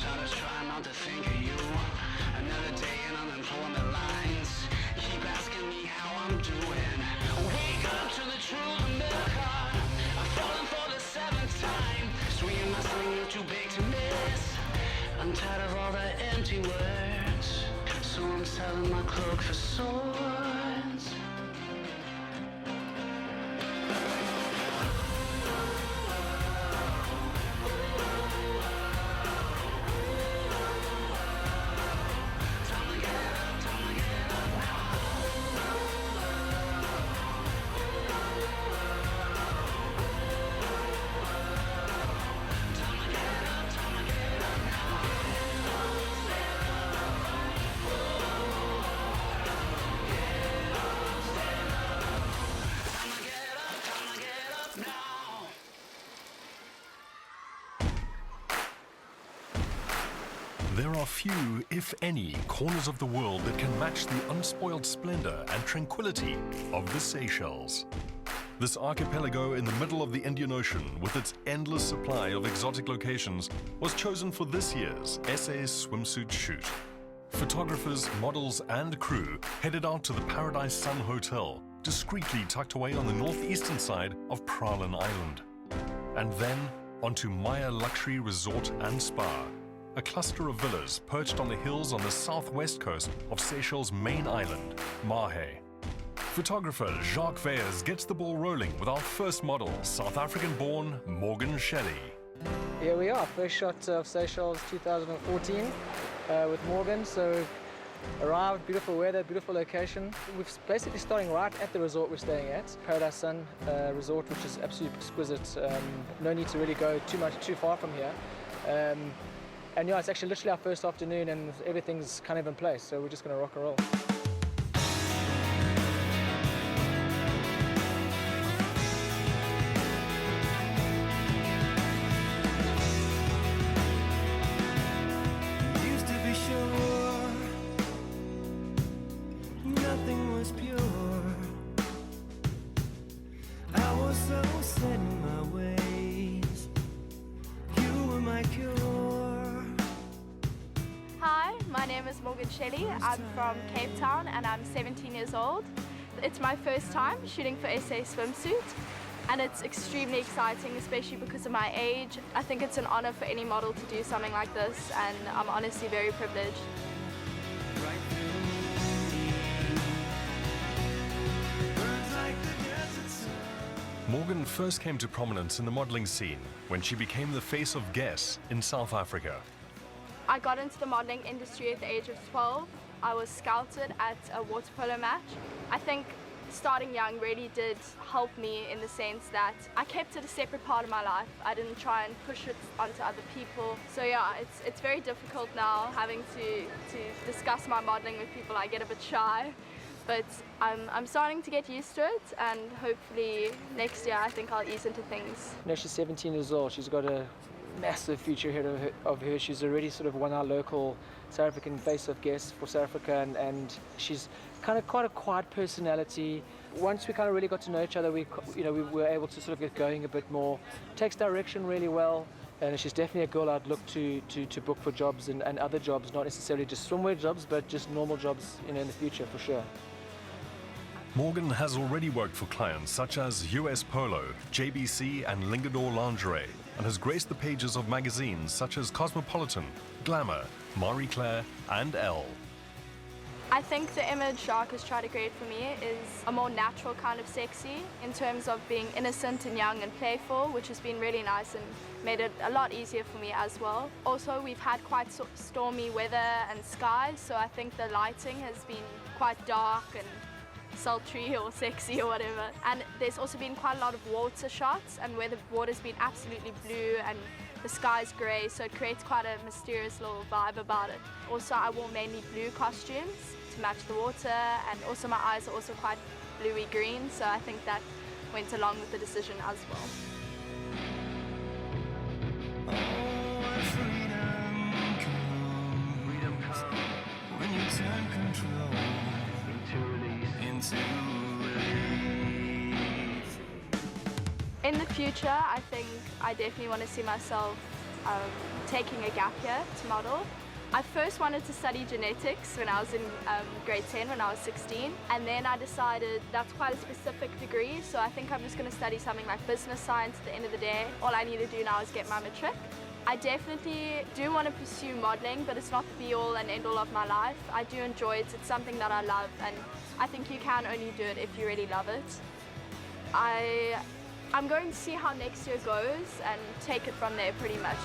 started trying not to think of you. Another day in unemployment lines. Keep asking me how I'm doing. Wake up to the truth, America. I've fallen for the 7th time. Swinging my sling, you're too big to miss. I'm tired of all the empty words, so I'm selling my cloak for swords. There are few, if any, corners of the world that can match the unspoiled splendor and tranquility of the Seychelles. This archipelago in the middle of the Indian Ocean, with its endless supply of exotic locations, was chosen for this year's SA swimsuit shoot. Photographers, models, and crew headed out to the Paradise Sun Hotel, discreetly tucked away on the northeastern side of Pralin Island. And then onto Maia Luxury Resort and Spa, a cluster of villas perched on the hills on the southwest coast of Seychelles' main island, Maher. Photographer Jacques Veyers gets the ball rolling with our first model, South African-born Morgan Shelly. Here we are, first shot of Seychelles 2014 with Morgan. So arrived, beautiful weather, beautiful location. We're basically starting right at the resort we're staying at, Paradise Sun Resort, which is absolutely exquisite. No need to really go too far from here. And yeah, it's actually literally our first afternoon and everything's kind of in place, so we're just going to rock and roll. Used to be sure nothing was pure. I was so set in my ways. You were my cure. Hi, my name is Morgan Shelly. I'm from Cape Town and I'm 17 years old. It's my first time shooting for SA Swimsuit and it's extremely exciting, especially because of my age. I think it's an honor for any model to do something like this and I'm honestly very privileged. Morgan first came to prominence in the modeling scene when she became the face of Guess in South Africa. I got into the modeling industry at the age of 12. I was scouted at a water polo match. I think starting young really did help me in the sense that I kept it a separate part of my life. I didn't try and push it onto other people. So yeah, it's very difficult now having to discuss my modeling with people. I get a bit shy, but I'm starting to get used to it and hopefully next year I think I'll ease into things. You know, she's 17 years old. She's got a massive future ahead of her. She's already sort of won our local South African face of Guess for South Africa, and she's kind of quite a quiet personality. Once we kind of really got to know each other, we were able to sort of get going a bit more. Takes direction really well, and she's definitely a girl I'd look to book for jobs and other jobs, not necessarily just swimwear jobs, but just normal jobs, in the future for sure. Morgan has already worked for clients such as US Polo, JBC and Lingador Lingerie, and has graced the pages of magazines such as Cosmopolitan, Glamour, Marie Claire and Elle. I think the image Jacques has tried to create for me is a more natural kind of sexy in terms of being innocent and young and playful, which has been really nice and made it a lot easier for me as well. Also, we've had quite stormy weather and skies, so I think the lighting has been quite dark and sultry or sexy or whatever. And there's also been quite a lot of water shots and where the water's been absolutely blue and the sky's grey, so it creates quite a mysterious little vibe about it. Also, I wore mainly blue costumes to match the water, and also my eyes are also quite bluey green, so I think that went along with the decision as well. Freedom comes when you turn control into release. In the future, I think I definitely want to see myself taking a gap year to model. I first wanted to study genetics when I was in grade 10, when I was 16, and then I decided that's quite a specific degree, so I think I'm just going to study something like business science at the end of the day. All I need to do now is get my matric. I definitely do want to pursue modeling, but it's not the be-all and end-all of my life. I do enjoy it, it's something that I love, and I think you can only do it if you really love it. I'm going to see how next year goes and take it from there pretty much.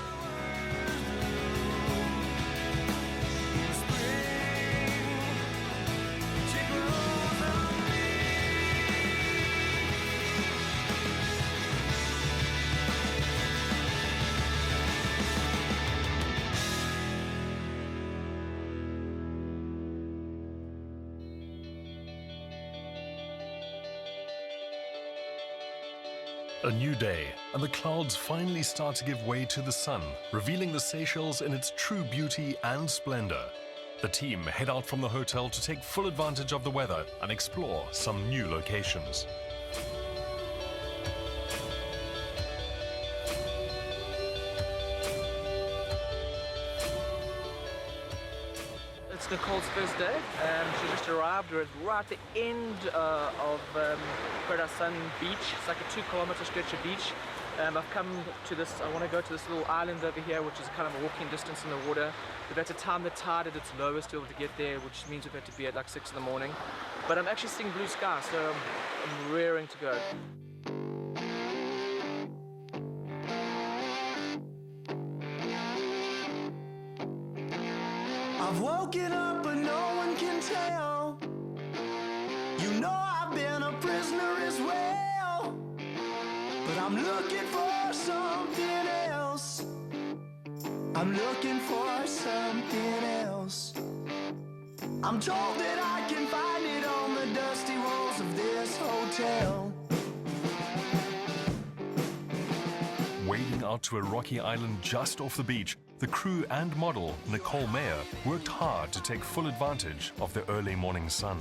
A new day, and the clouds finally start to give way to the sun, revealing the Seychelles in its true beauty and splendor. The team head out from the hotel to take full advantage of the weather and explore some new locations. It's Nicole's first day. She just arrived. We're right at the end of Paradise Sun Beach. It's like a 2-kilometer stretch of beach. I've come to this, I want to go to this little island over here, which is kind of a walking distance in the water. We've had to time the tide at its lowest to be able to get there, which means we've had to be at like 6 in the morning. But I'm actually seeing blue sky, so I'm raring to go. I've woken up but no one can tell. You know I've been a prisoner as well, but I'm looking for something else. I'm looking for something else. I'm told that I can find it on the dusty walls of this hotel. Wading out to a rocky island just off the beach, the crew and model, Nicole Maher, worked hard to take full advantage of the early morning sun.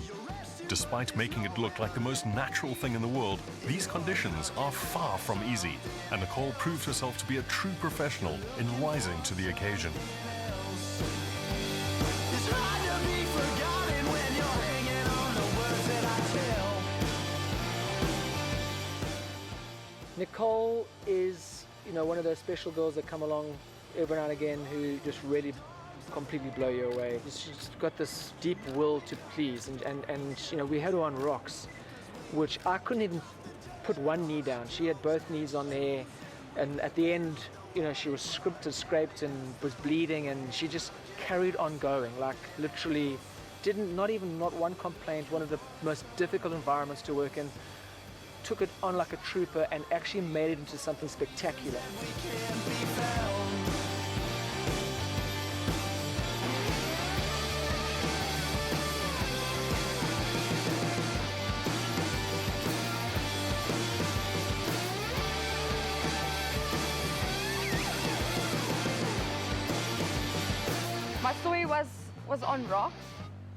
Despite making it look like the most natural thing in the world, these conditions are far from easy, and Nicole proved herself to be a true professional in rising to the occasion. It's hard to be forgotten when you're hanging on the words that I tell. Nicole is, one of those special girls that come along every now and again who just really completely blow you away. She's got this deep will to please, and we had her on rocks, which I couldn't even put one knee down. She had both knees on there, and at the end, she was scraped and was bleeding, and she just carried on going, like literally not one complaint. One of the most difficult environments to work in, took it on like a trooper and actually made it into something spectacular. My story was on rocks,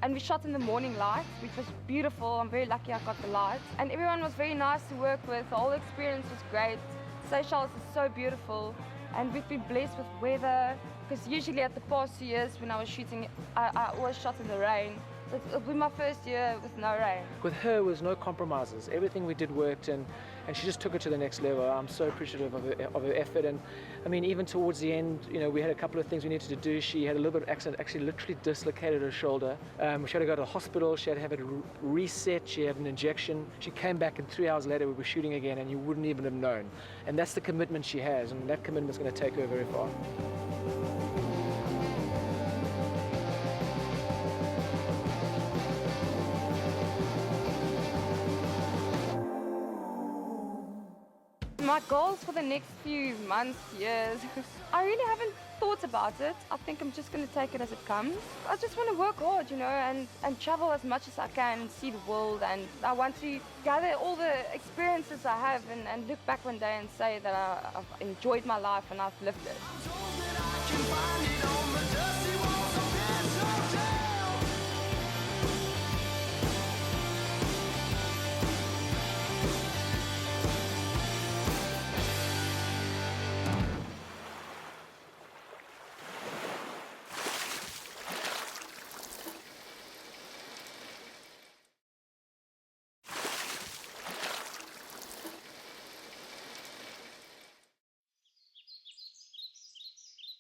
and we shot in the morning light, which was beautiful. I'm very lucky I got the light. And everyone was very nice to work with. The whole experience was great. Seychelles is so beautiful, and we've been blessed with weather, because usually at the past 2 years when I was shooting, I always shot in the rain. So it'll be my first year with no rain. With her was no compromises. Everything we did worked, and she just took it to the next level. I'm so appreciative of her effort. And I mean, even towards the end, we had a couple of things we needed to do. She had a little bit of accident, actually literally dislocated her shoulder. She had to go to the hospital. She had to have it reset. She had an injection. She came back, and 3 hours later we were shooting again, and you wouldn't even have known. And that's the commitment she has, and that commitment's going to take her very far. My goals for the next few months, years, I really haven't thought about it. I think I'm just going to take it as it comes. I just want to work hard, and travel as much as I can and see the world. And I want to gather all the experiences I have and look back one day and say that I've enjoyed my life and I've lived it.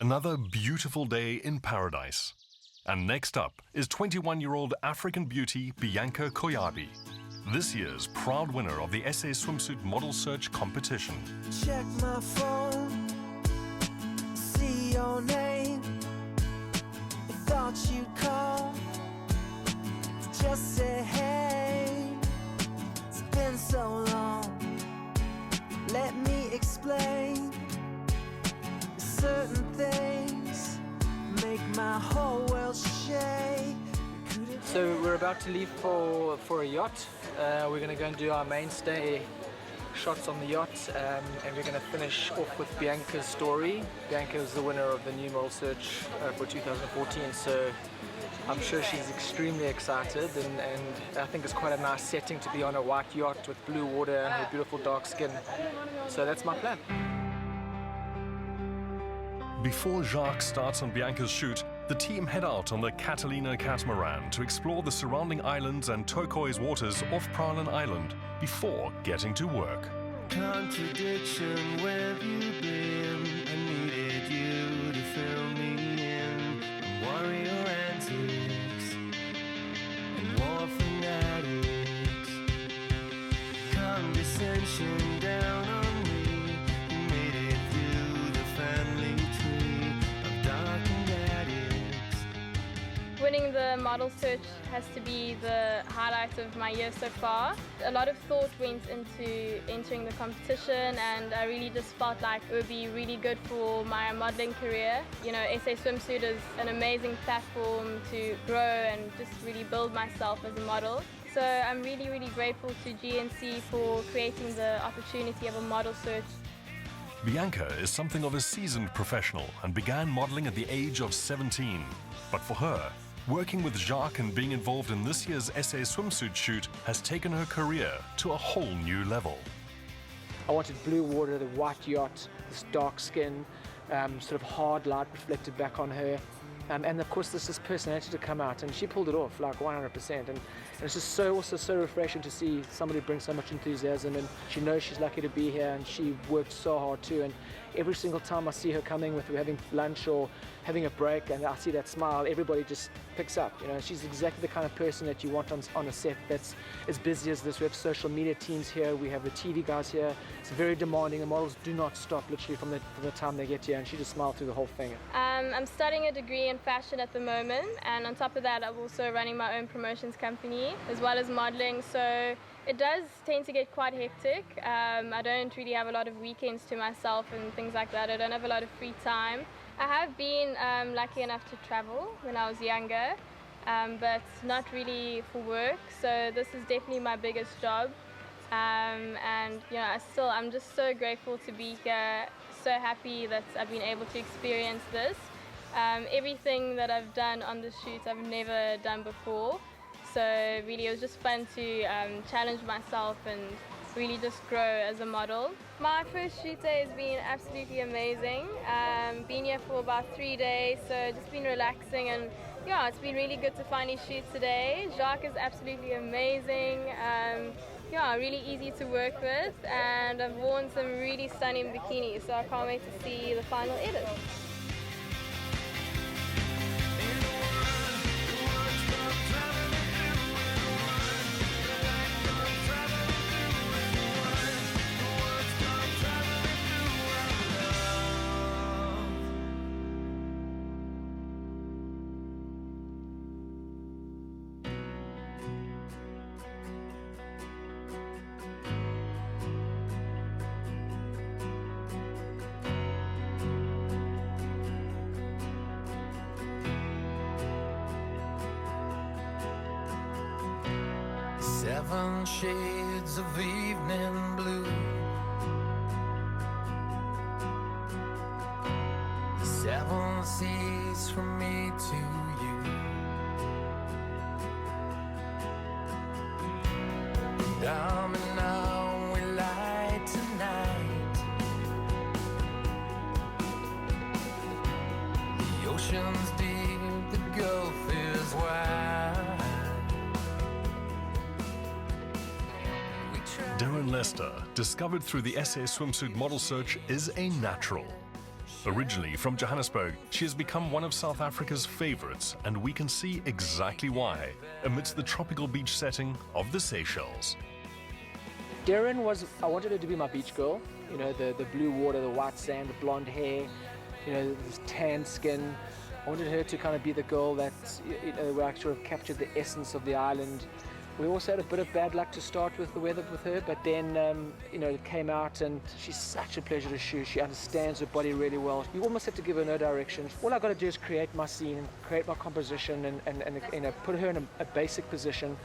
Another beautiful day in paradise. And next up is 21-year-old African beauty Bianca Koyabe, this year's proud winner of the SA Swimsuit Model Search competition. Check my phone, see your name. Thought you'd call, just say hey. It's been so long, let me explain. Certain things make my whole world shake. So we're about to leave for a yacht. We're going to go and do our mainstay shots on the yacht, and we're going to finish off with Bianca's story. Bianca is the winner of the new model search for 2014, so I'm sure she's extremely excited, and I think it's quite a nice setting to be on a white yacht with blue water and her beautiful dark skin. So that's my plan. Before Jacques starts on Bianca's shoot, the team head out on the Catalina catamaran to explore the surrounding islands and turquoise waters off Prowlin Island before getting to work. Contradiction, where have you been? I needed you to fill me in. I'm warrior antics and war fanatics. Condescension down on me. You made it through the family tree of darkened addicts. Winning the model search has to be the highlight of my year so far. A lot of thought went into entering the competition, and I really just felt like it would be really good for my modeling career. You know, SA Swimsuit is an amazing platform to grow and just really build myself as a model. So I'm really, really grateful to GNC for creating the opportunity of a model search. Bianca is something of a seasoned professional and began modeling at the age of 17. But for her, working with Jacques and being involved in this year's SA Swimsuit shoot has taken her career to a whole new level. I wanted blue water, the white yacht, this dark skin, sort of hard light reflected back on her. And of course this personality to come out, and she pulled it off like 100%, and it's just also so refreshing to see somebody bring so much enthusiasm, and she knows she's lucky to be here, and she worked so hard too, and every single time I see her coming, with having lunch or having a break, and I see that smile, everybody just picks up. You know, she's exactly the kind of person that you want on a set that's as busy as this. We have social media teams here, we have the TV guys here. It's very demanding. The models do not stop literally from the time they get here, and she just smiled through the whole thing. I'm studying a degree in fashion at the moment, and on top of that I'm also running my own promotions company as well as modeling, so it does tend to get quite hectic. I don't really have a lot of weekends to myself and things like that. I don't have a lot of free time. I have been lucky enough to travel when I was younger, but not really for work, so this is definitely my biggest job. And you know, I'm just so grateful to be here, so happy that I've been able to experience this. Everything that I've done on the shoot I've never done before, so really it was just fun to challenge myself and really just grow as a model. My first shoot day has been absolutely amazing. Been here for about 3 days, so just been relaxing, and yeah, it's been really good to finally shoot today. Jacques is absolutely amazing. Yeah, really easy to work with, and I've worn some really stunning bikinis, so I can't wait to see the final edit. Seven shades of evening blue, seven seas from me to you. Diamond now we light tonight. The ocean's deep, the Gulf is wide. Darrin Lester, discovered through the SA Swimsuit Model Search, is a natural. Originally from Johannesburg, she has become one of South Africa's favorites, and we can see exactly why amidst the tropical beach setting of the Seychelles. Derryn I wanted her to be my beach girl. You know, the blue water, the white sand, the blonde hair, you know, this tan skin. I wanted her to kind of be the girl that, you know, where I sort of captured the essence of the island. We also had a bit of bad luck to start with the weather with her, but then, you know, it came out and she's such a pleasure to shoot. She understands her body really well. You almost have to give her no direction. All I got to do is create my scene, create my composition, and you know, put her in a basic position.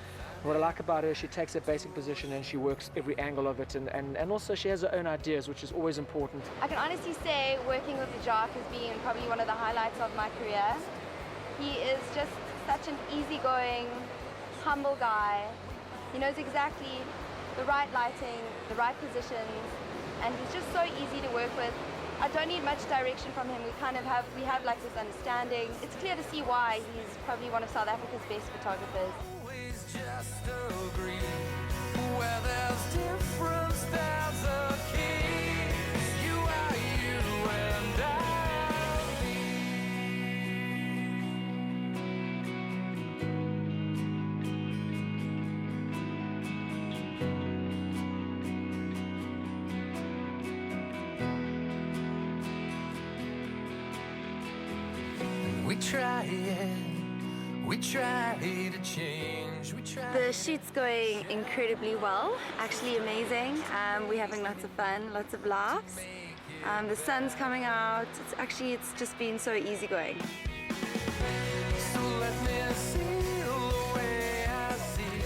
What I like about her, she takes a basic position and she works every angle of it, and also she has her own ideas, which is always important. I can honestly say working with the Jock has been probably one of the highlights of my career. He is just such an easygoing, humble guy. He knows exactly the right lighting, the right positions, and he's just so easy to work with. I don't need much direction from him. We have like this understanding. It's clear to see why he's probably one of South Africa's best photographers. Just agree where there's different styles of keys. You are you and I'll be. We try to change. The shoot's going incredibly well, actually amazing. We're having lots of fun, lots of laughs. The sun's coming out. It's just been so easygoing. So let me see the way I see.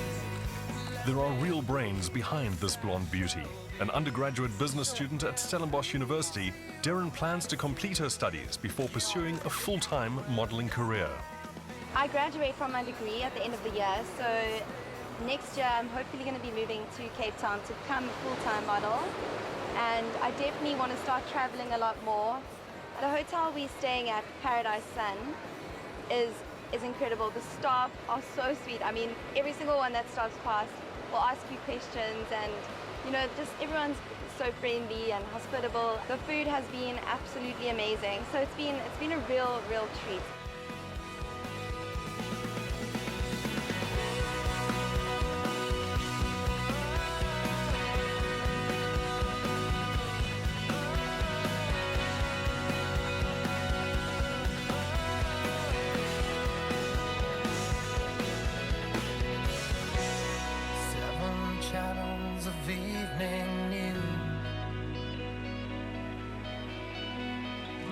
There are real brains behind this blonde beauty. An undergraduate business student at Stellenbosch University, Derryn plans to complete her studies before pursuing a full-time modeling career. I graduate from my degree at the end of the year, so next year I'm hopefully going to be moving to Cape Town to become a full-time model, and I definitely want to start traveling a lot more. The hotel we're staying at, Paradise Sun, is incredible. The staff are so sweet. I mean, every single one that stops past will ask you questions, and you know, just everyone's so friendly and hospitable. The food has been absolutely amazing, so it's been a real treat. Of evening news,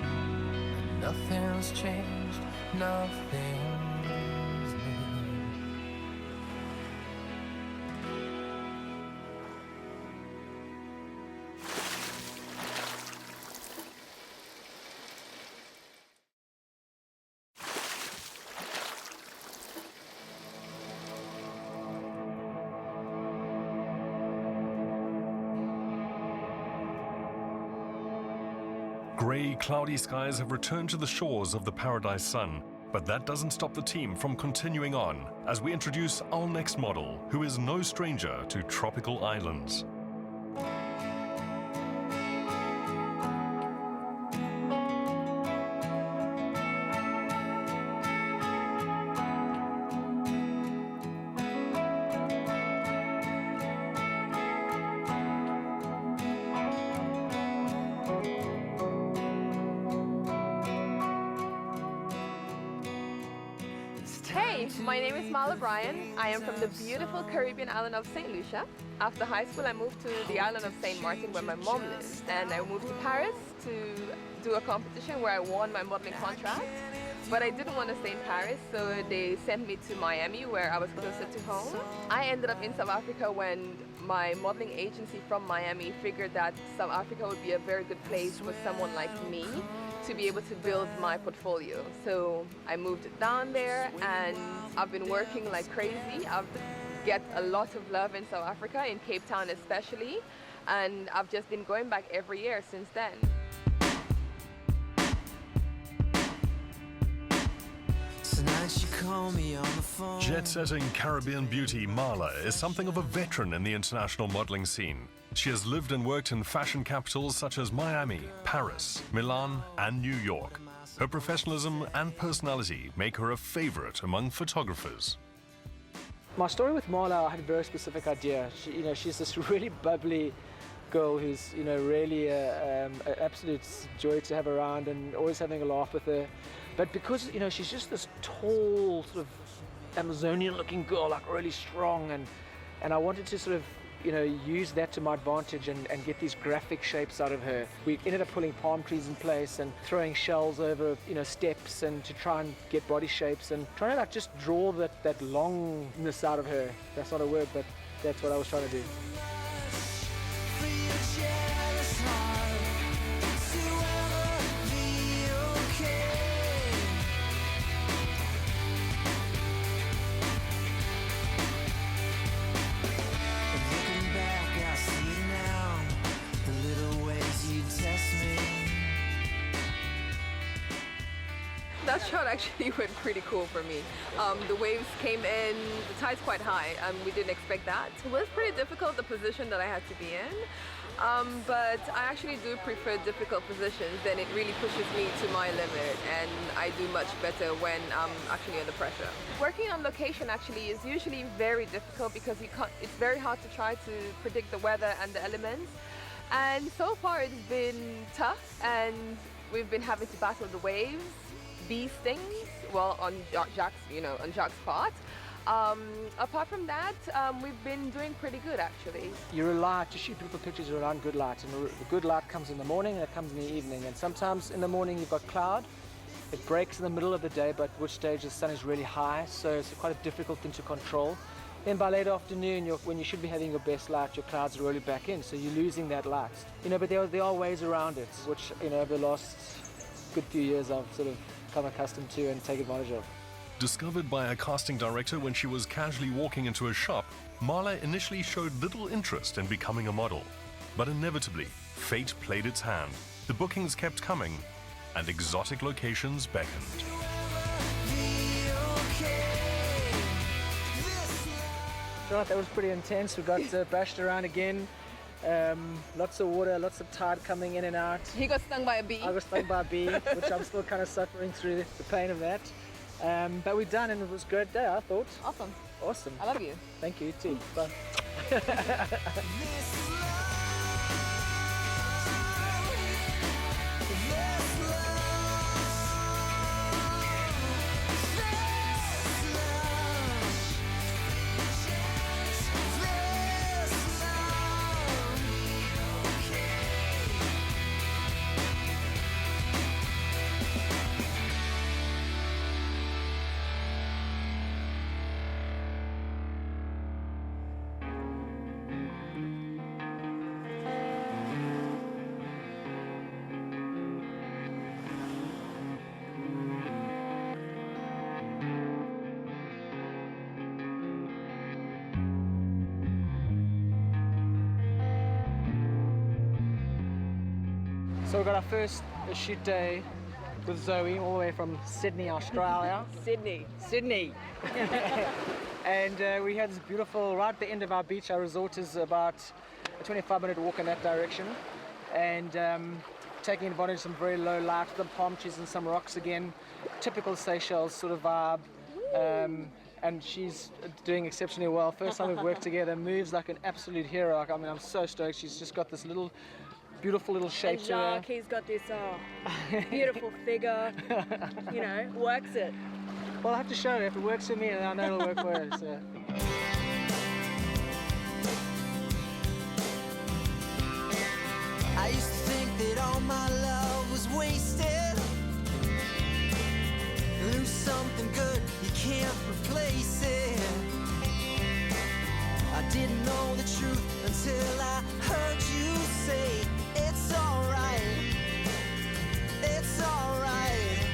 and nothing's changed, nothing's new. Grey, cloudy skies have returned to the shores of the Paradise Sun, but that doesn't stop the team from continuing on as we introduce our next model, who is no stranger to tropical islands. My name is Bryan. I am from the beautiful Caribbean island of St. Lucia. After high school, I moved to the island of St. Martin where my mom lives. And I moved to Paris to do a competition where I won my modeling contract. But I didn't want to stay in Paris, so they sent me to Miami where I was closer to home. I ended up in South Africa when my modeling agency from Miami figured that South Africa would be a very good place for someone like me to be able to build my portfolio. So I moved down there and I've been working like crazy. I've get a lot of love in South Africa, in Cape Town especially, and I've just been going back every year since then. Jet-setting Caribbean beauty Marla is something of a veteran in the international modeling scene. She has lived and worked in fashion capitals such as Miami, Paris, Milan, and New York. Her professionalism and personality make her a favorite among photographers. My story with Marla, I had a very specific idea. She's this really bubbly girl who's, really an absolute joy to have around and always having a laugh with her. But because, she's just this tall, sort of Amazonian-looking girl, like really strong, and I wanted to sort of, use that to my advantage and get these graphic shapes out of her. We ended up pulling palm trees in place and throwing shells over, steps, and to try and get body shapes and trying to just draw that longness out of her. That's not a word, but that's what I was trying to do. That shot actually went pretty cool for me. The waves came in, the tide's quite high, and we didn't expect that. It was pretty difficult, the position that I had to be in, but I actually do prefer difficult positions. Then it really pushes me to my limit, and I do much better when I'm actually under pressure. Working on location actually is usually very difficult because it's very hard to try to predict the weather and the elements. And so far it's been tough, and we've been having to battle the waves, bee stings, well, on Jacques' part. Apart from that, we've been doing pretty good actually. You rely to shoot beautiful pictures, you rely on good light, and the good light comes in the morning and it comes in the evening. And sometimes in the morning you've got cloud, it breaks in the middle of the day, but at which stage the sun is really high, so it's quite a difficult thing to control. Then by late afternoon, when you should be having your best light, your clouds are really back in, so you're losing that light. But there are ways around it, which over the last good few years I've sort of become accustomed to and take advantage of. Discovered by a casting director when she was casually walking into a shop, Marla initially showed little interest in becoming a model. But inevitably, fate played its hand. The bookings kept coming, and exotic locations beckoned. Right, that was pretty intense. We got bashed around again. Lots of water, lots of tide coming in and out. He got stung by a bee. I got stung by a bee, which I'm still kind of suffering through the pain of that. But we're done, and it was a great day, I thought. Awesome. Awesome. I love you. Thank you, too. Bye. So we got our first shoot day with Zoe, all the way from Sydney, Australia. Sydney. And we had this beautiful, right at the end of our beach. Our resort is about a 25-minute walk in that direction. And taking advantage of some very low light, the palm trees and some rocks again. Typical Seychelles sort of vibe. And she's doing exceptionally well. First time we've worked together, moves like an absolute hero. I mean, I'm so stoked. She's just got this beautiful little shape and to her. Jacques, he's got this beautiful figure, works it. Well, I have to show her. If it works for me, then I know it'll work for her. So. I used to think that all my love was wasted. Lose something good, you can't replace it. I didn't know the truth until I heard you say it's alright, it's alright.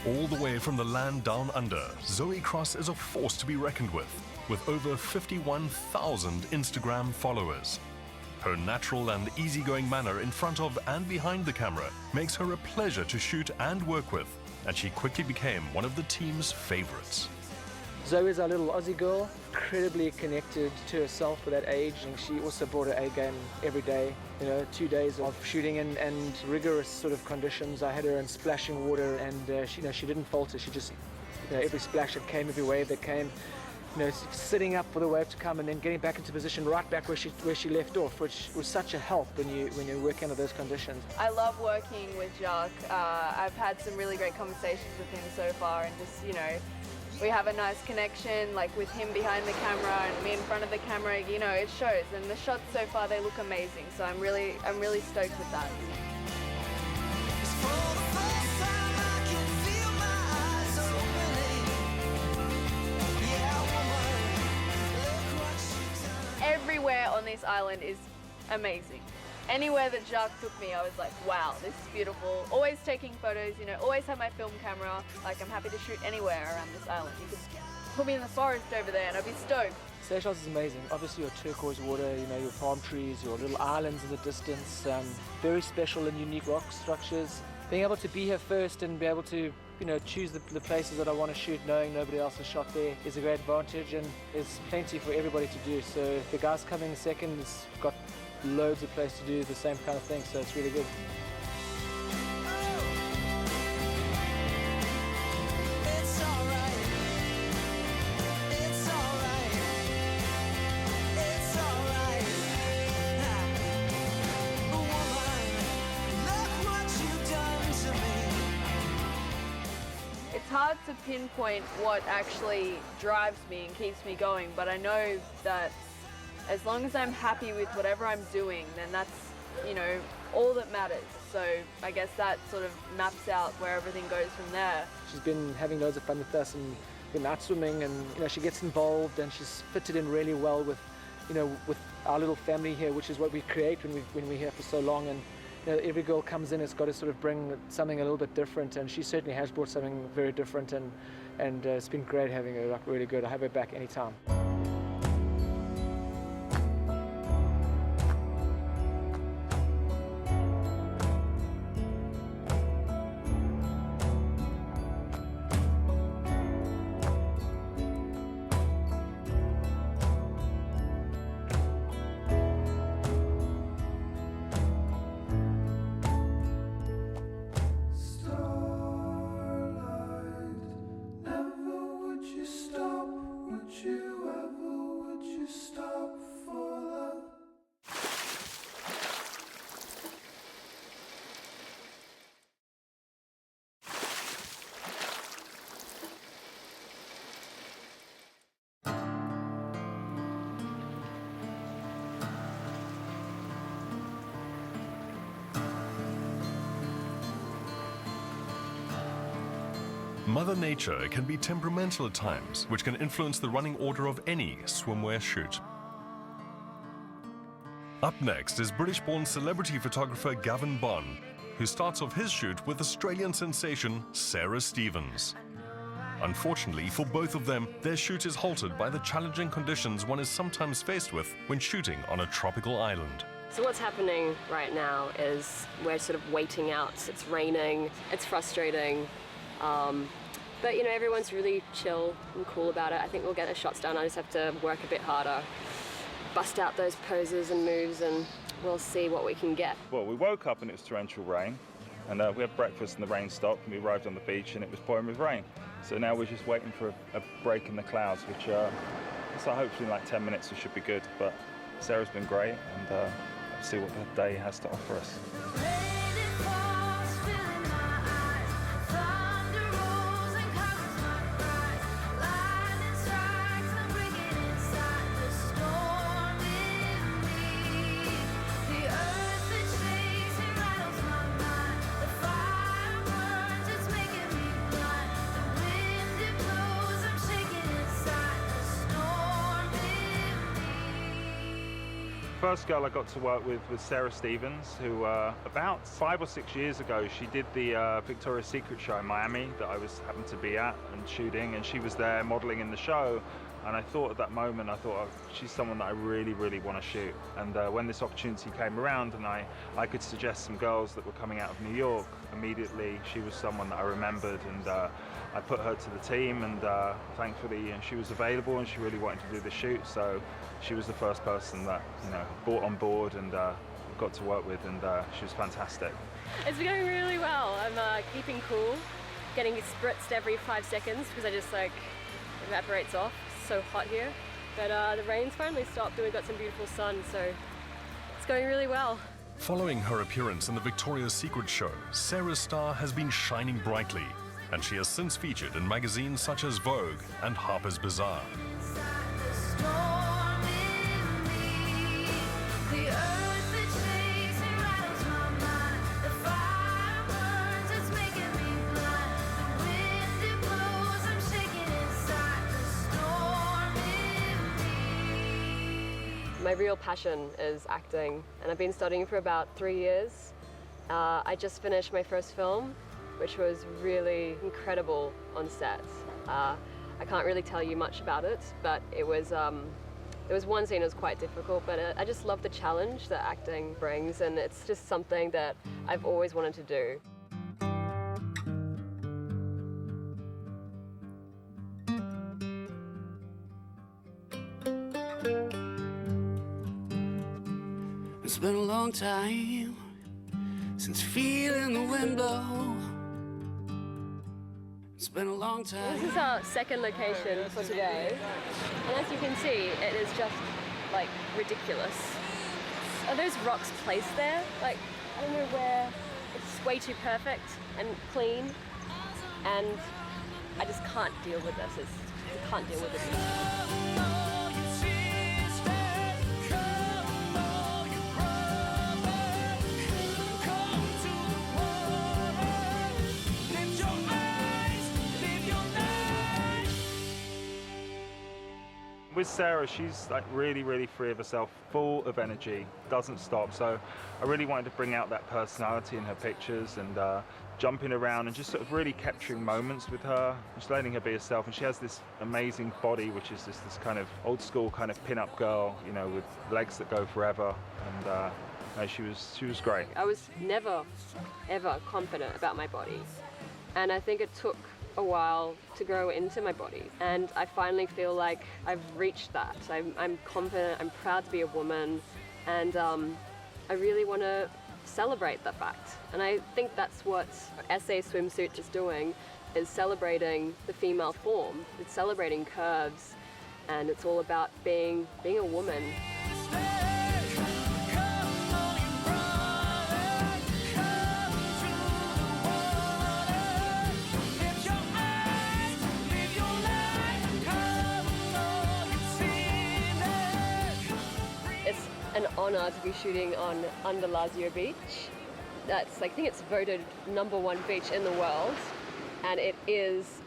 All the way from the land down under, Zoe Cross is a force to be reckoned with over 51,000 Instagram followers. Her natural and easygoing manner in front of and behind the camera makes her a pleasure to shoot and work with, and she quickly became one of the team's favorites. Zoe is our little Aussie girl, incredibly connected to herself for that age, and she also brought her A game every day. 2 days of shooting and rigorous sort of conditions. I had her in splashing water, and she didn't falter. She just, every splash that came, every wave that came, sitting up for the wave to come and then getting back into position right back where she left off, which was such a help when you're working under those conditions. I love working with Jacques. I've had some really great conversations with him so far, and just, we have a nice connection, like with him behind the camera and me in front of the camera, it shows. And the shots so far, they look amazing. So I'm really stoked with that. Everywhere on this island is amazing. Anywhere that Jacques took me, I was like, wow, this is beautiful. Always taking photos, always have my film camera. Like, I'm happy to shoot anywhere around this island. You could put me in the forest over there and I'd be stoked. Seychelles is amazing. Obviously your turquoise water, your palm trees, your little islands in the distance, very special and unique rock structures. Being able to be here first and be able to choose the places that I want to shoot, knowing nobody else has shot there, is a great advantage, and there's plenty for everybody to do. So the guys coming second has got loads of place to do the same kind of thing, so it's really good. It's hard to pinpoint what actually drives me and keeps me going, but I know that as long as I'm happy with whatever I'm doing, then that's, all that matters. So I guess that sort of maps out where everything goes from there. She's been having loads of fun with us and been out swimming, and she gets involved, and she's fitted in really well with, with our little family here, which is what we create when we're here for so long. And every girl comes in has got to sort of bring something a little bit different, and she certainly has brought something very different, and it's been great having her, like, really good. I have her back anytime. Mother Nature can be temperamental at times, which can influence the running order of any swimwear shoot. Up next is British-born celebrity photographer Gavin Bon, who starts off his shoot with Australian sensation Sarah Stevens. Unfortunately for both of them, their shoot is halted by the challenging conditions one is sometimes faced with when shooting on a tropical island. So what's happening right now is we're sort of waiting out. It's raining, it's frustrating. But everyone's really chill and cool about it. I think we'll get the shots done. I just have to work a bit harder, bust out those poses and moves, and we'll see what we can get. Well, we woke up and it was torrential rain, and we had breakfast and the rain stopped, and we arrived on the beach and it was pouring with rain. So now we're just waiting for a break in the clouds, which so hopefully in like 10 minutes we should be good. But Sarah's been great, and we'll see what the day has to offer us. First girl I got to work with was Sarah Stevens, who about 5 or 6 years ago, she did the Victoria's Secret show in Miami that I happened to be at and shooting, and she was there modeling in the show. And I thought at that moment, oh, she's someone that I really, really want to shoot. And when this opportunity came around and I could suggest some girls that were coming out of New York, immediately she was someone that I remembered, and I put her to the team, and thankfully she was available and she really wanted to do the shoot. So she was the first person that, you know, brought on board and got to work with, and she was fantastic. It's been going really well. I'm keeping cool, getting spritzed every 5 seconds because I just like evaporates off. It's so hot here. But the rain's finally stopped and we've got some beautiful sun, so it's going really well. Following her appearance in the Victoria's Secret show, Sarah's star has been shining brightly, and she has since featured in magazines such as Vogue and Harper's Bazaar. My real passion is acting, and I've been studying for about 3 years. I just finished my first film, which was really incredible on set. I can't really tell you much about it, but it was one scene that was quite difficult, but I just love the challenge that acting brings, and it's just something that I've always wanted to do. It's been a long time since feeling the wind blow. It's been a long time. This is our second location for today, and as you can see, it is just like ridiculous. Are those rocks placed there? Like, I don't know where. It's way too perfect and clean, and I just can't deal with this. I can't deal with it. With Sarah, she's like really, really free of herself, full of energy, doesn't stop. So I really wanted to bring out that personality in her pictures, and jumping around and just sort of really capturing moments with her, just letting her be herself. And she has this amazing body, which is just this kind of old school kind of pin-up girl, you know, with legs that go forever. And no, she was great. I was never, ever confident about my body. And I think it took a while to grow into my body, and I finally feel like I've reached that. I'm confident, I'm proud to be a woman, and I really want to celebrate that fact. And I think that's what SA Swimsuit is doing, is celebrating the female form. It's celebrating curves, and it's all about being a woman. An honor to be shooting on Under Lazio Beach. I think it's voted #1 beach in the world, and it is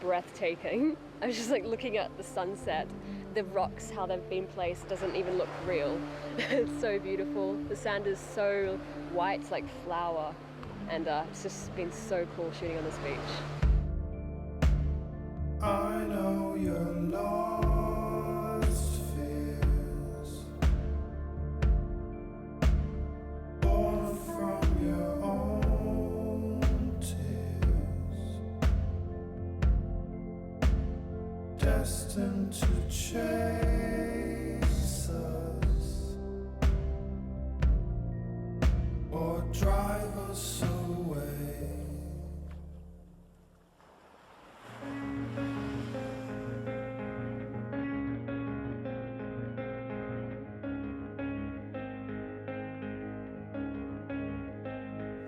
breathtaking. I was just like looking at the sunset. The rocks, how they've been placed, doesn't even look real. It's so beautiful. The sand is so white, like flour, and it's just been so cool shooting on this beach. I know you're lost fears, born from your own tears, destined to chase us or drive us away.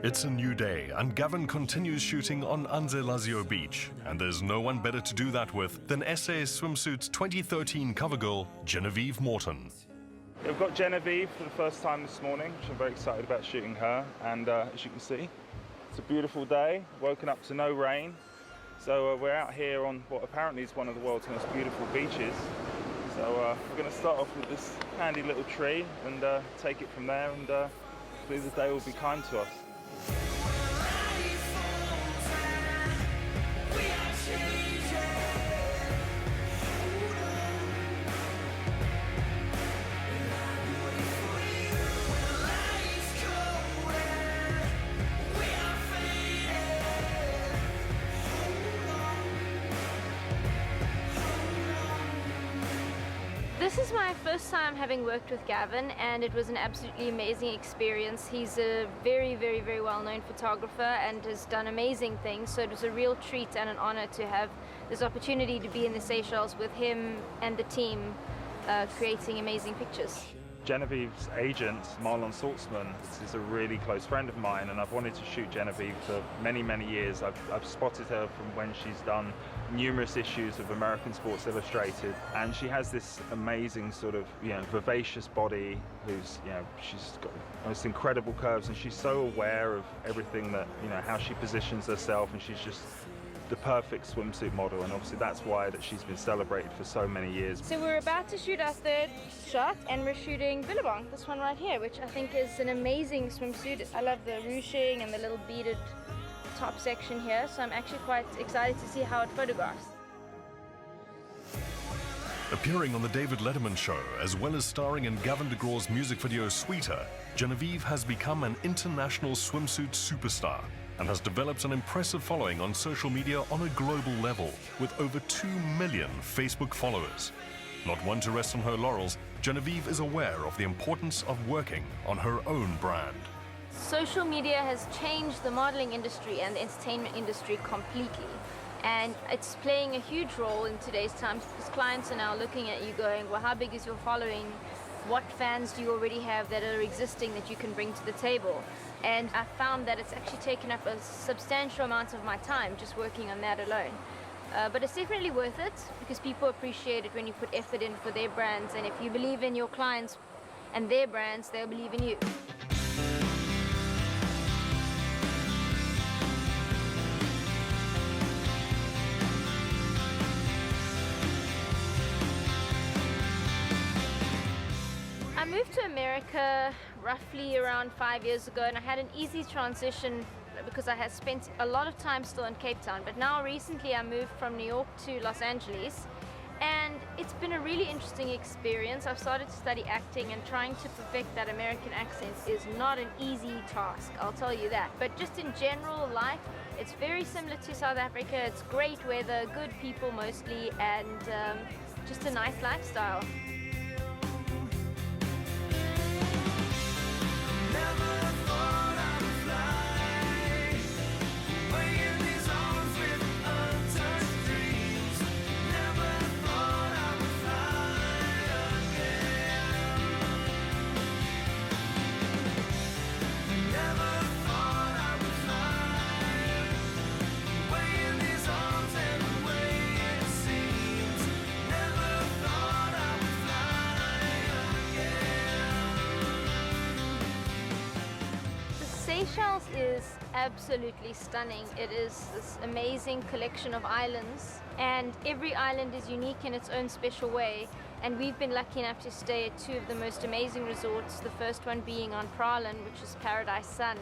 It's a new day, and Gavin continues shooting on Anze Lazio Beach, and there's no one better to do that with than SA Swimsuit's 2013 cover girl, Genevieve Morton. We've got Genevieve for the first time this morning, which I'm very excited about shooting her, and as you can see, it's a beautiful day, woken up to no rain, so we're out here on what apparently is one of the world's most beautiful beaches. So we're going to start off with this handy little tree and take it from there, and hopefully the day will be kind to us. This is my first time having worked with Gavin, and it was an absolutely amazing experience. He's a very, very, very well-known photographer and has done amazing things, so it was a real treat and an honor to have this opportunity to be in the Seychelles with him and the team creating amazing pictures. Genevieve's agent, Marlon Saltzman, is a really close friend of mine, and I've wanted to shoot Genevieve for many, many years. I've spotted her from when she's done numerous issues of American Sports Illustrated, and she has this amazing sort of, vivacious body who's, she's got most incredible curves, and she's so aware of everything that, how she positions herself, and she's just the perfect swimsuit model, and obviously that's why that she's been celebrated for so many years. So we're about to shoot our third shot, and we're shooting Billabong, this one right here, which I think is an amazing swimsuit. I love the ruching and the little beaded top section here, so I'm actually quite excited to see how it photographs. Appearing on the David Letterman Show, as well as starring in Gavin DeGraw's music video Sweeter, Genevieve has become an international swimsuit superstar and has developed an impressive following on social media on a global level, with over 2 million Facebook followers. Not one to rest on her laurels, Genevieve is aware of the importance of working on her own brand. Social media has changed the modeling industry and the entertainment industry completely. And it's playing a huge role in today's times, because clients are now looking at you going, well, how big is your following? What fans do you already have that are existing that you can bring to the table? And I found that it's actually taken up a substantial amount of my time just working on that alone. But it's definitely worth it, because people appreciate it when you put effort in for their brands, and if you believe in your clients and their brands, they'll believe in you. I moved to America roughly around 5 years ago, and I had an easy transition because I had spent a lot of time still in Cape Town, but now recently I moved from New York to Los Angeles, and it's been a really interesting experience. I've started to study acting, and trying to perfect that American accent is not an easy task, I'll tell you that. But just in general life, it's very similar to South Africa. It's great weather, good people mostly, and just a nice lifestyle. Seychelles is absolutely stunning. It is this amazing collection of islands, and every island is unique in its own special way. And we've been lucky enough to stay at two of the most amazing resorts, the first one being on Bryan, which is Paradise Sun.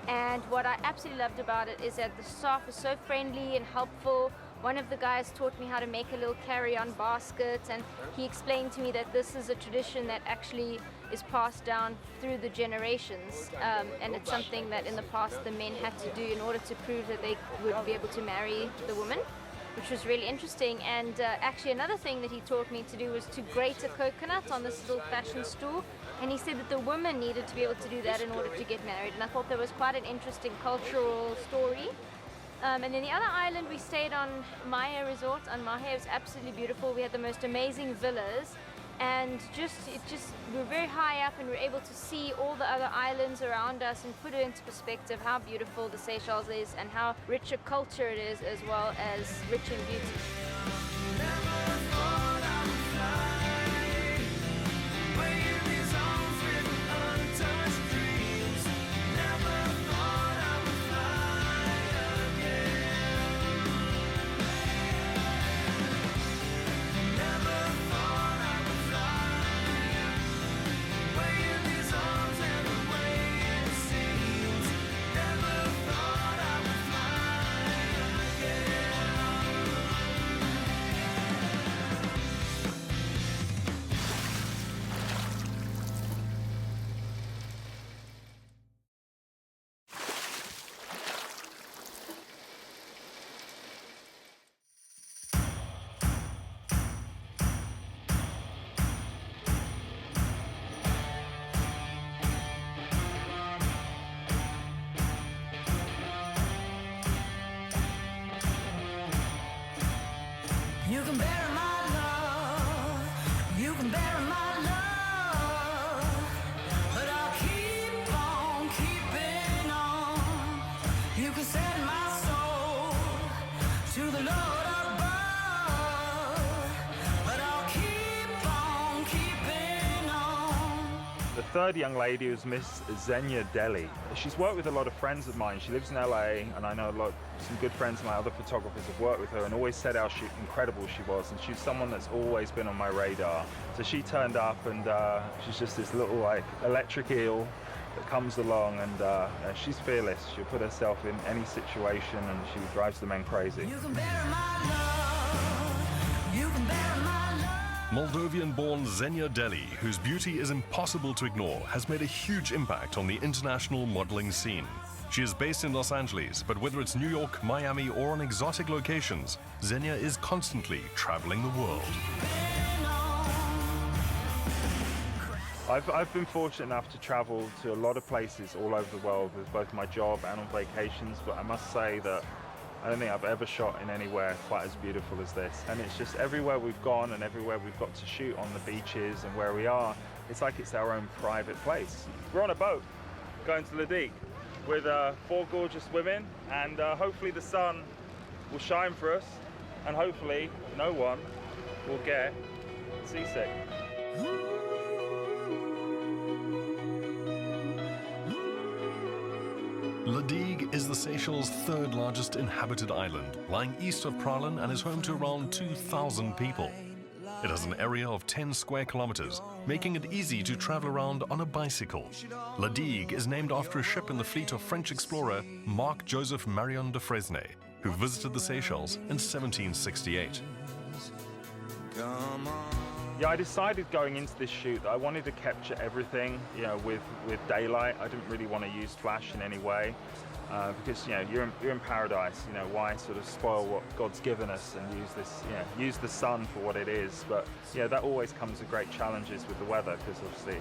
And what I absolutely loved about it is that the staff is so friendly and helpful. One of the guys taught me how to make a little carry-on basket, and he explained to me that this is a tradition that actually is passed down through the generations, and it's something that in the past the men had to do in order to prove that they would be able to marry the woman, which was really interesting. And actually another thing that he taught me to do was to grate a coconut on this little fashion stool, and he said that the woman needed to be able to do that in order to get married, and I thought that was quite an interesting cultural story. And then the other island we stayed on, Maia Resort on Maia. It was absolutely beautiful. We had the most amazing villas, and we were very high up, and we were able to see all the other islands around us and put it into perspective how beautiful the Seychelles is and how rich a culture it is, as well as rich in beauty. third young lady is Miss Zhenya Deli. She's worked with a lot of friends of mine. She lives in LA, and I know some good friends of my other photographers have worked with her and always said how incredible she was, and she's someone that's always been on my radar. So she turned up, and she's just this little like electric eel that comes along, and she's fearless. She'll put herself in any situation, and she drives the men crazy. Moldovan-born Zhenya Deli, whose beauty is impossible to ignore, has made a huge impact on the international modeling scene. She is based in Los Angeles, but whether it's New York, Miami, or on exotic locations, Xenia is constantly traveling the world. I've been fortunate enough to travel to a lot of places all over the world with both my job and on vacations, but I must say that I don't think I've ever shot in anywhere quite as beautiful as this. And it's just everywhere we've gone and everywhere we've got to shoot on the beaches and where we are, it's like it's our own private place. We're on a boat going to Digue with 4 gorgeous women, and hopefully the sun will shine for us, and hopefully no one will get seasick. Digue is the Seychelles' 3rd largest inhabited island, lying east of Praslin and is home to around 2,000 people. It has an area of 10 square kilometers, making it easy to travel around on a bicycle. Digue is named after a ship in the fleet of French explorer Marc Joseph Marion de Fresnay, who visited the Seychelles in 1768. Yeah, I decided going into this shoot that I wanted to capture everything, with daylight. I didn't really want to use flash in any way, because you're in paradise. Why sort of spoil what God's given us and use the sun for what it is? But that always comes with great challenges with the weather, because obviously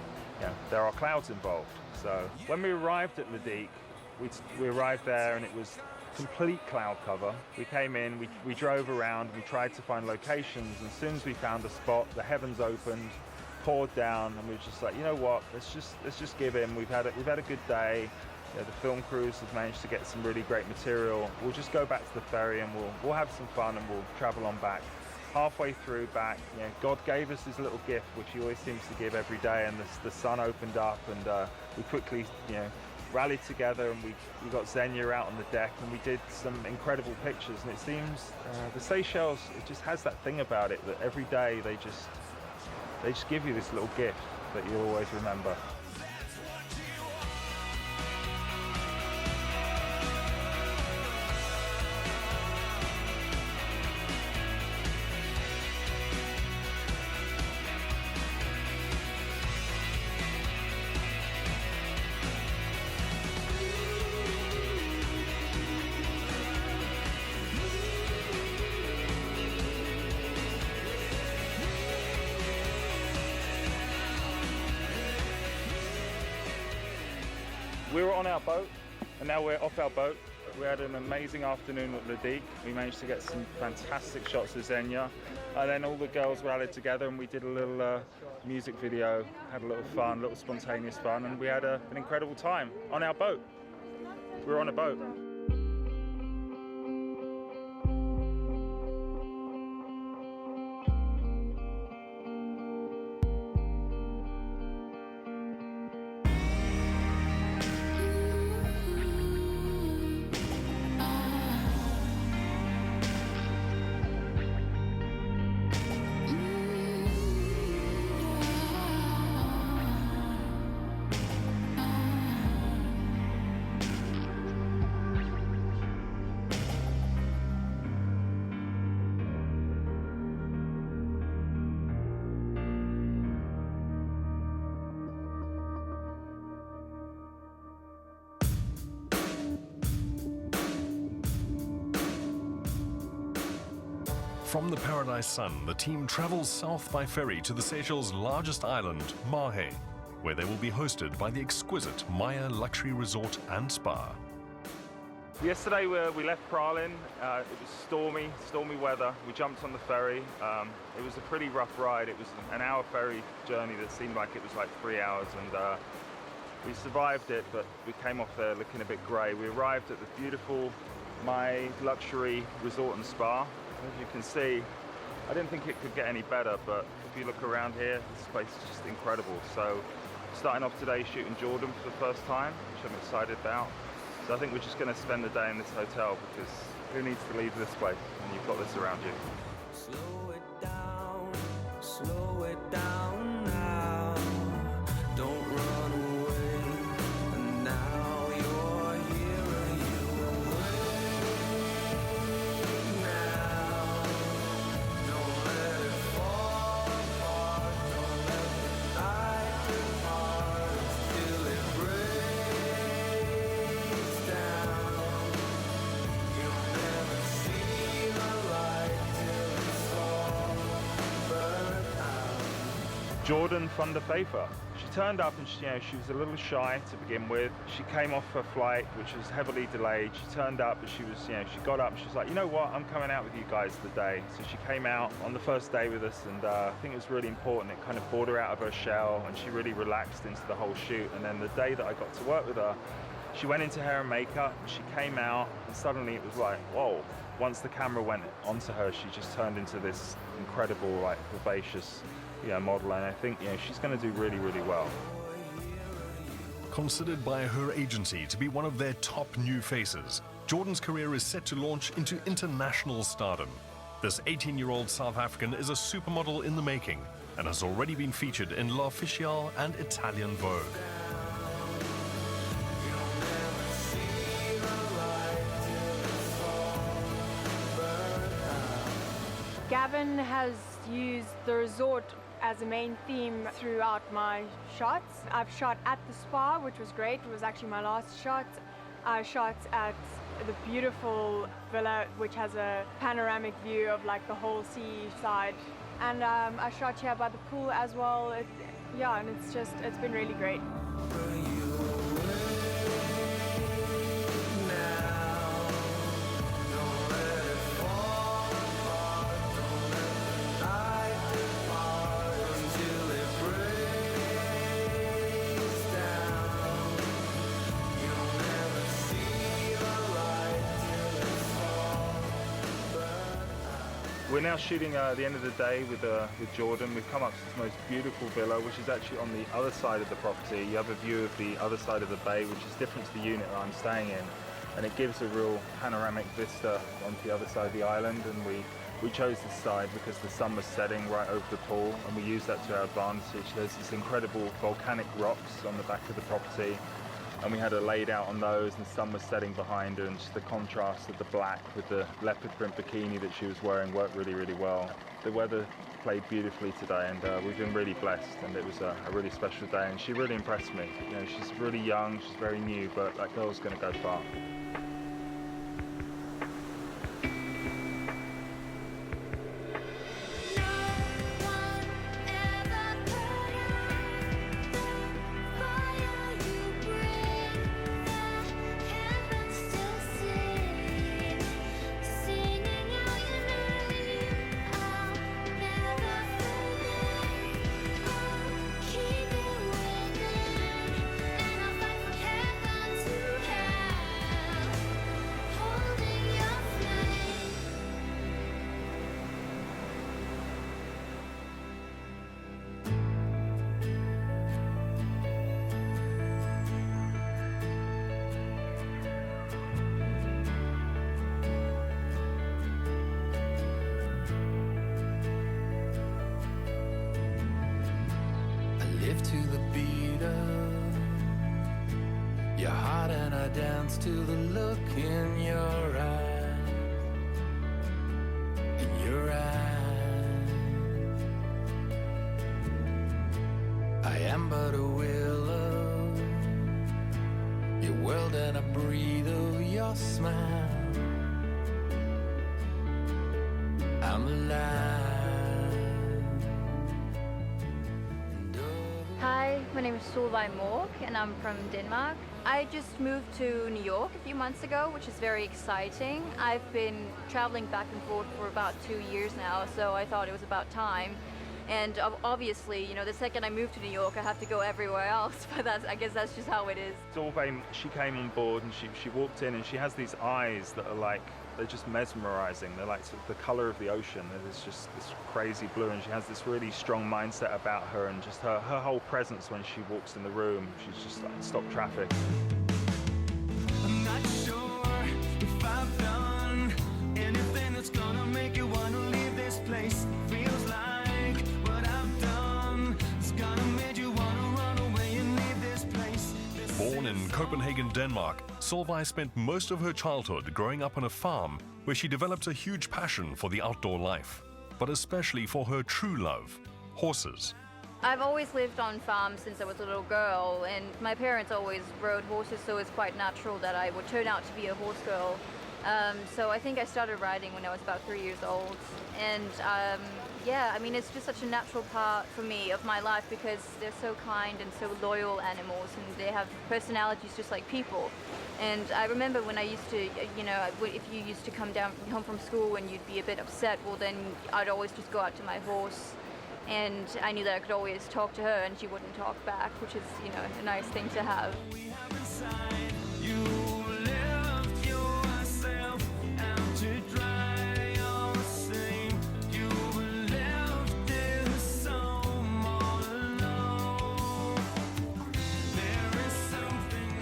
there are clouds involved. So when we arrived at Digue, we arrived there and it was complete cloud cover. We came in, we drove around, we tried to find locations, and as soon as we found a spot, the heavens opened, poured down, and we were just like, you know what, let's just give in. We've had a good day. The film crews have managed to get some really great material. We'll just go back to the ferry and we'll have some fun, and we'll travel on back. Halfway through back, God gave us this little gift, which He always seems to give every day, and the sun opened up, and we quickly, rallied together, and we got Xenia out on the deck, and we did some incredible pictures. And it seems the Seychelles, it just has that thing about it that every day they just give you this little gift that you'll always remember. We were on our boat, and now we're off our boat. We had an amazing afternoon at Digue. We managed to get some fantastic shots of Xenia, and then all the girls rallied together and we did a little music video, had a little fun, a little spontaneous fun, and we had an incredible time on our boat. We were on a boat. From the Paradise Sun, the team travels south by ferry to the Seychelles' largest island, Maher, where they will be hosted by the exquisite Meyer Luxury Resort and Spa. Yesterday we left Praslin. It was stormy weather. We jumped on the ferry. It was a pretty rough ride. It was an hour ferry journey that seemed like it was like 3 hours, and we survived it, but we came off there looking a bit grey. We arrived at the beautiful Meyer Luxury Resort and Spa. As you can see, I didn't think it could get any better, but if you look around here, this place is just incredible. So starting off today shooting Jordan for the first time, which I'm excited about. So I think we're just going to spend the day in this hotel because who needs to leave this place when you've got this around you? Slow it down now. Don't run away. And now you're here and you away now. Don't let it fall apart. Don't let the night depart till it breaks down. You'll never see the light till it's all burned out. Jordan van der Vyver. She turned up and she was a little shy to begin with. She came off her flight, which was heavily delayed. She turned up, but she she got up and she was like, you know what, I'm coming out with you guys today. So she came out on the first day with us, and I think it was really important. It kind of brought her out of her shell, and she really relaxed into the whole shoot. And then the day that I got to work with her, she went into hair and makeup, she came out, and suddenly it was like, whoa. Once the camera went onto her, she just turned into this incredible, like, vivacious model, and I think she's going to do really, really well. Considered by her agency to be one of their top new faces, Jordan's career is set to launch into international stardom. This 18-year-old South African is a supermodel in the making and has already been featured in L'Officiel and Italian Vogue. Gavin has used the resort as a main theme throughout my shots. I've shot at the spa, which was great. It was actually my last shot. I shot at the beautiful villa, which has a panoramic view of like the whole seaside. And I shot here by the pool as well. And it's been really great. We're now shooting the end of the day with Jordan. We've come up to this most beautiful villa, which is actually on the other side of the property. You have a view of the other side of the bay, which is different to the unit that I'm staying in. And it gives a real panoramic vista onto the other side of the island. And we chose this side because the sun was setting right over the pool, and we used that to our advantage. There's this incredible volcanic rocks on the back of the property, and we had her laid out on those, and the sun was setting behind her, and just the contrast of the black with the leopard print bikini that she was wearing worked really, really well. The weather played beautifully today, and we've been really blessed, and it was a really special day, and she really impressed me. She's really young, she's very new, but that girl's going to go far. To the beat of your heart, and I dance to the look in your eyes, I am but a willow, your world, and I breathe of your smile. I'm alive. Hi, my name is Solveig Mork, and I'm from Denmark. I just moved to New York a few months ago, which is very exciting. I've been traveling back and forth for about 2 years now, so I thought it was about time. And obviously, you know, the second I move to New York, I have to go everywhere else. But I guess that's just how it is. Solveig, she came on board and she walked in and she has these eyes that are like, they're just mesmerizing. They're like sort of the color of the ocean. There's just this crazy blue, and she has this really strong mindset about her, and just her whole presence when she walks in the room. She's just like, stop traffic. I'm not sure if I've done anything that's gonna make you want to leave this place. Feels like what I've done is gonna make you want to run away and leave this place. Born in Copenhagen, Denmark, Solveig spent most of her childhood growing up on a farm where she developed a huge passion for the outdoor life, but especially for her true love, horses. I've always lived on farms since I was a little girl, and my parents always rode horses, so it's quite natural that I would turn out to be a horse girl. So I think I started riding when I was about 3 years old. And yeah, I mean, it's just such a natural part for me of my life because they're so kind and so loyal animals, and they have personalities just like people. And I remember when I used to, you know, if you used to come home from school and you'd be a bit upset, well then I'd always just go out to my horse, and I knew that I could always talk to her and she wouldn't talk back, which is, you know, a nice thing to have.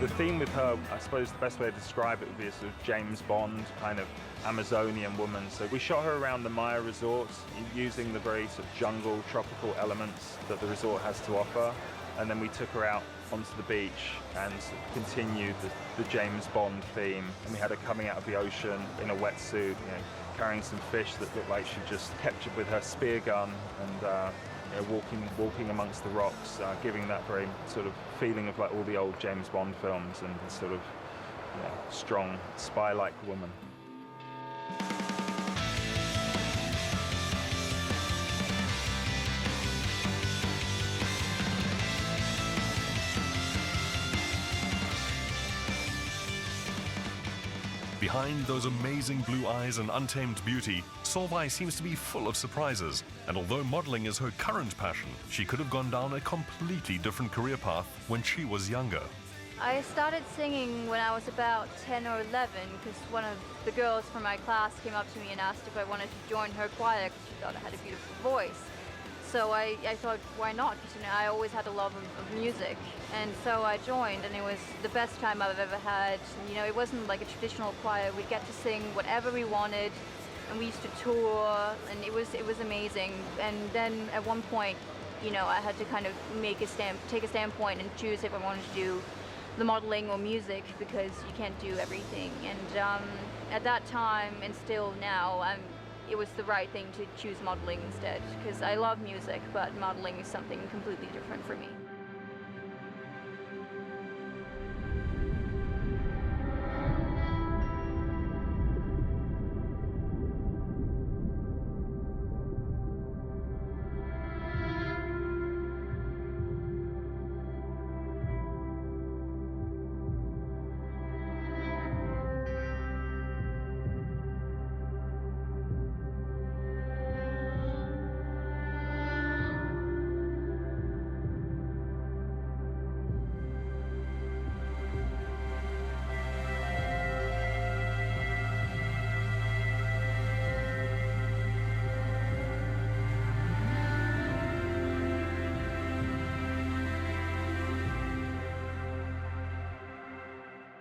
The theme with her, I suppose the best way to describe it would be a sort of James Bond kind of Amazonian woman. So we shot her around the Maia resort using the very sort of jungle, tropical elements that the resort has to offer. And then we took her out onto the beach and sort of continued the James Bond theme. And we had her coming out of the ocean in a wetsuit, you know, carrying some fish that looked like she just captured with her spear gun, and you know, walking amongst the rocks, giving that very sort of feeling of like all the old James Bond films, and this sort of, you know, strong spy-like woman. Behind those amazing blue eyes and untamed beauty, Solveig seems to be full of surprises. And although modeling is her current passion, she could have gone down a completely different career path when she was younger. I started singing when I was about 10 or 11 because one of the girls from my class came up to me and asked if I wanted to join her choir because she thought I had a beautiful voice. So I thought, why not? Because, you know, I always had a love of music. And so I joined, and it was the best time I've ever had. You know, it wasn't like a traditional choir. We'd get to sing whatever we wanted, and we used to tour, and it was amazing. And then at one point, you know, I had to kind of take a standpoint and choose if I wanted to do the modeling or music, because you can't do everything. And at that time, and still now, it was the right thing to choose modeling instead, because I love music, but modeling is something completely different for me.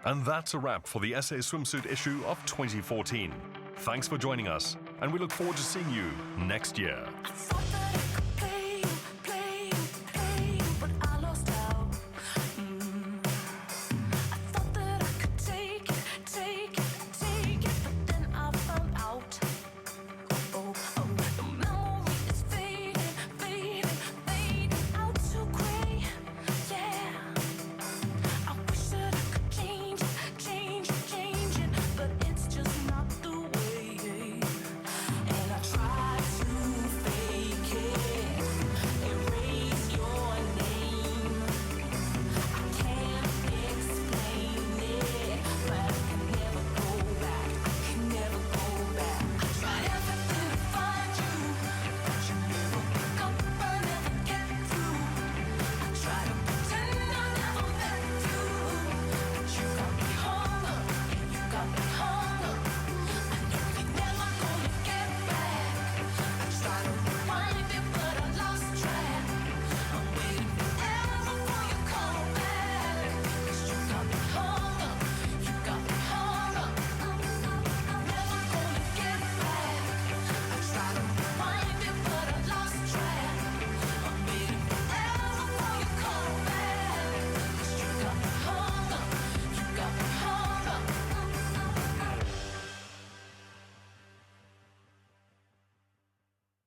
And that's a wrap for the SA Swimsuit issue of 2014. Thanks for joining us, and we look forward to seeing you next year.